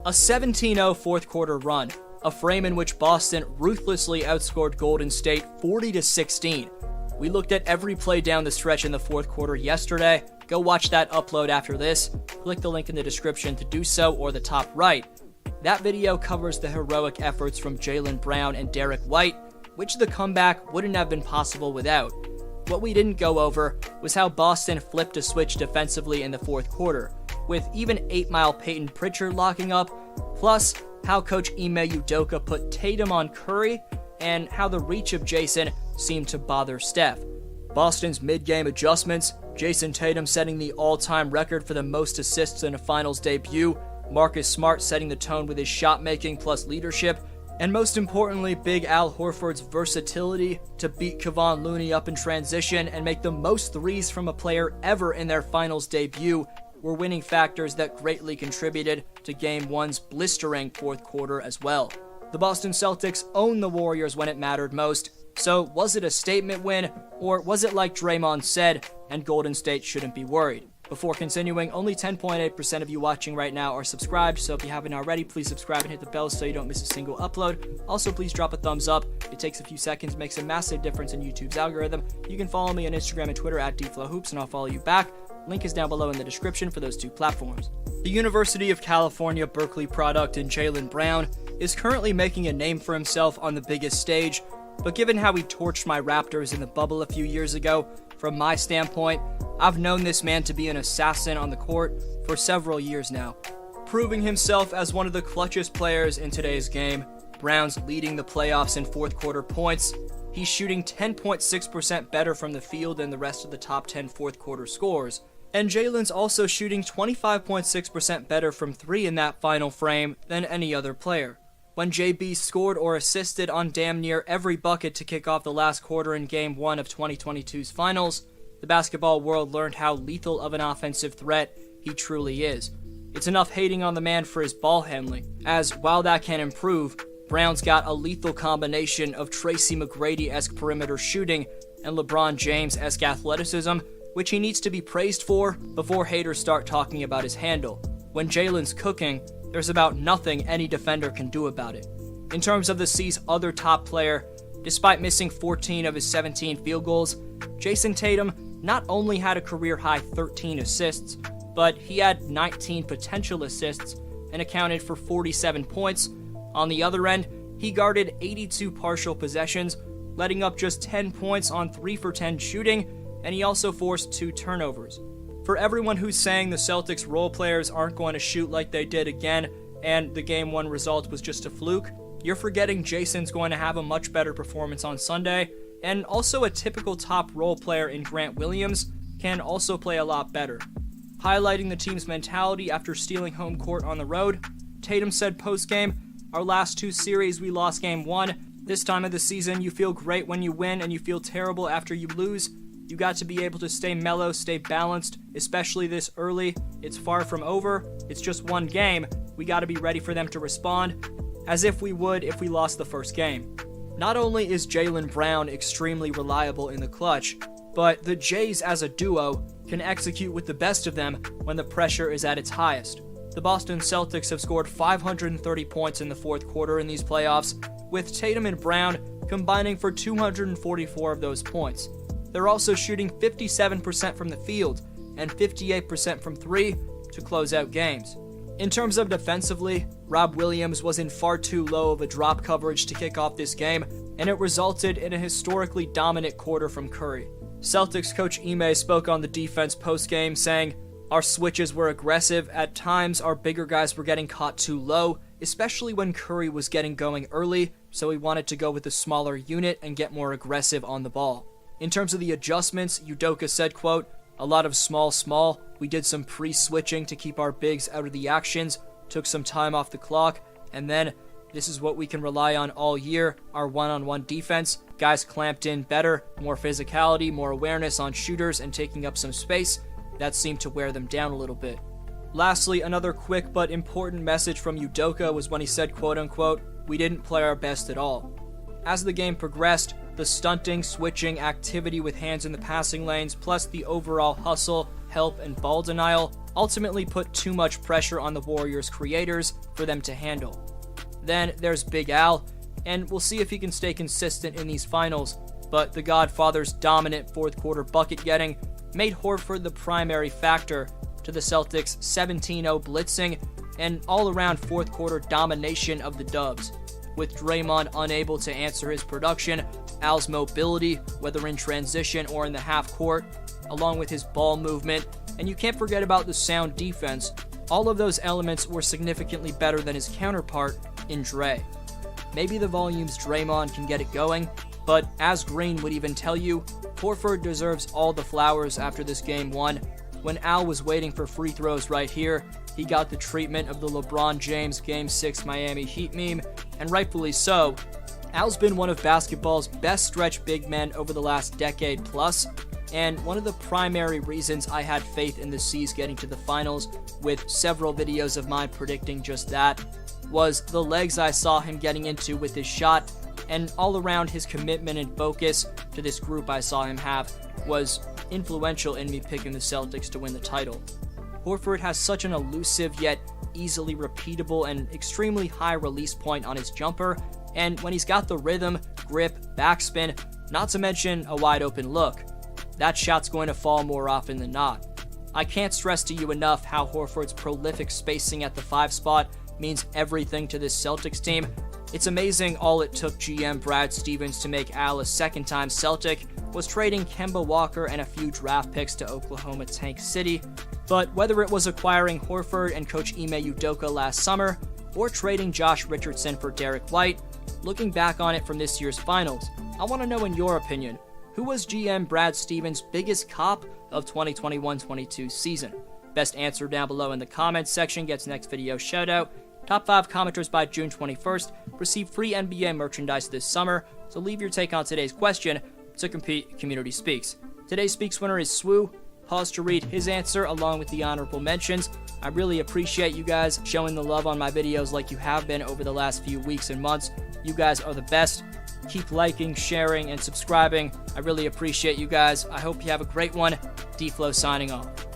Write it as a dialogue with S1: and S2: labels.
S1: A 17-0 fourth quarter run, a frame in which Boston ruthlessly outscored Golden State 40-16. We looked at every play down the stretch in the fourth quarter yesterday. Go watch that upload after this. Click the link in the description to do so, or the top right. That video covers the heroic efforts from Jaylen Brown and Derek White, which the comeback wouldn't have been possible without. What we didn't go over was how Boston flipped a switch defensively in the fourth quarter, with even 8 Mile Peyton Pritchard locking up, plus how Coach Ime Udoka put Tatum on Curry, and how the reach of Jason seemed to bother Steph. Boston's mid-game adjustments, Jason Tatum setting the all-time record for the most assists in a finals debut, Marcus Smart setting the tone with his shot-making plus leadership, and most importantly, Big Al Horford's versatility to beat Kevon Looney up in transition and make the most threes from a player ever in their finals debut were winning factors that greatly contributed to Game 1's blistering fourth quarter as well. The Boston Celtics owned the Warriors when it mattered most, so was it a statement win, or was it like Draymond said, and Golden State shouldn't be worried? Before continuing, only 10.8% of you watching right now are subscribed, so if you haven't already, please subscribe and hit the bell so you don't miss a single upload. Also, please drop a thumbs up. It takes a few seconds, makes a massive difference in YouTube's algorithm. You can follow me on Instagram and Twitter at DFlowHoops, and I'll follow you back. Link is down below in the description for those two platforms. The University of California Berkeley product in Jaylen Brown is currently making a name for himself on the biggest stage, but given how he torched my Raptors in the bubble a few years ago, from my standpoint, I've known this man to be an assassin on the court for several years now. Proving himself as one of the clutchest players in today's game, Brown's leading the playoffs in fourth quarter points. He's shooting 10.6% better from the field than the rest of the top 10 fourth quarter scorers. And Jaylen's also shooting 25.6% better from three in that final frame than any other player. When JB scored or assisted on damn near every bucket to kick off the last quarter in Game 1 of 2022's finals, the basketball world learned how lethal of an offensive threat he truly is. It's enough hating on the man for his ball handling, as while that can improve, Brown's got a lethal combination of Tracy McGrady-esque perimeter shooting and LeBron James-esque athleticism, which he needs to be praised for before haters start talking about his handle. When Jaylen's cooking, there's about nothing any defender can do about it. In terms of the C's other top player, despite missing 14 of his 17 field goals, Jason Tatum not only had a career-high 13 assists, but he had 19 potential assists and accounted for 47 points. On the other end, he guarded 82 partial possessions, letting up just 10 points on 3 for 10 shooting, and he also forced 2 turnovers. For everyone who's saying the Celtics role players aren't going to shoot like they did again, and the Game 1 result was just a fluke, you're forgetting Jason's going to have a much better performance on Sunday, and also a typical top role player in Grant Williams can also play a lot better. Highlighting the team's mentality after stealing home court on the road, Tatum said post-game, "Our last 2 series we lost Game 1. This time of the season you feel great when you win and you feel terrible after you lose. You got to be able to stay mellow, stay balanced, especially this early. It's far from over. It's just one game. We got to be ready for them to respond, as if we would if we lost the first game." Not only is Jaylen Brown extremely reliable in the clutch, but the Jays as a duo can execute with the best of them when the pressure is at its highest. The Boston Celtics have scored 530 points in the fourth quarter in these playoffs, with Tatum and Brown combining for 244 of those points. They're also shooting 57% from the field and 58% from 3 to close out games. In terms of defensively, Rob Williams was in far too low of a drop coverage to kick off this game, and it resulted in a historically dominant quarter from Curry. Celtics coach Ime spoke on the defense post-game, saying, "Our switches were aggressive. At times, our bigger guys were getting caught too low, especially when Curry was getting going early, so we wanted to go with a smaller unit and get more aggressive on the ball." In terms of the adjustments, Udoka said, quote, "A lot of small. We did some pre-switching to keep our bigs out of the actions, took some time off the clock, and then this is what we can rely on all year, our one-on-one defense. Guys clamped in better, more physicality, more awareness on shooters and taking up some space. That seemed to wear them down a little bit." Lastly, another quick but important message from Udoka was when he said, quote-unquote, "We didn't play our best at all." As the game progressed, the stunting, switching, activity with hands in the passing lanes, plus the overall hustle, help, and ball denial ultimately put too much pressure on the Warriors' creators for them to handle. Then there's Big Al, and we'll see if he can stay consistent in these finals, but the Godfather's dominant fourth quarter bucket getting made Horford the primary factor to the Celtics' 17-0 blitzing and all-around fourth quarter domination of the Dubs. With Draymond unable to answer his production, Al's mobility, whether in transition or in the half court, along with his ball movement, and you can't forget about the sound defense, all of those elements were significantly better than his counterpart in Dre. Maybe the volumes Draymond can get it going, but as Green would even tell you, Horford deserves all the flowers after this game one. When Al was waiting for free throws right here, he got the treatment of the LeBron James Game 6 Miami Heat meme, and rightfully so. Al's been one of basketball's best stretch big men over the last decade plus, and one of the primary reasons I had faith in the C's getting to the finals, with several videos of mine predicting just that, was the legs I saw him getting into with his shot, and all around his commitment and focus to this group I saw him have was influential in me picking the Celtics to win the title. Horford has such an elusive yet easily repeatable and extremely high release point on his jumper, and when he's got the rhythm, grip, backspin, not to mention a wide open look, that shot's going to fall more often than not. I can't stress to you enough how Horford's prolific spacing at the 5 spot means everything to this Celtics team. It's amazing all it took GM Brad Stevens to make Al a second-time Celtic was trading Kemba Walker and a few draft picks to Oklahoma Tank City. But whether it was acquiring Horford and coach Ime Udoka last summer, or trading Josh Richardson for Derek White, looking back on it from this year's finals, I want to know in your opinion, who was GM Brad Stevens' biggest cop of 2021-22 season? Best answer down below in the comments section gets next video shoutout. Top 5 commenters by June 21st receive free NBA merchandise this summer, so leave your take on today's question to compete Community Speaks. Today's Speaks winner is Swoo. Pause to read his answer along with the honorable mentions. I really appreciate you guys showing the love on my videos like you have been over the last few weeks and months. You guys are the best. Keep liking, sharing, and subscribing. I really appreciate you guys. I hope you have a great one. D-Flow signing off.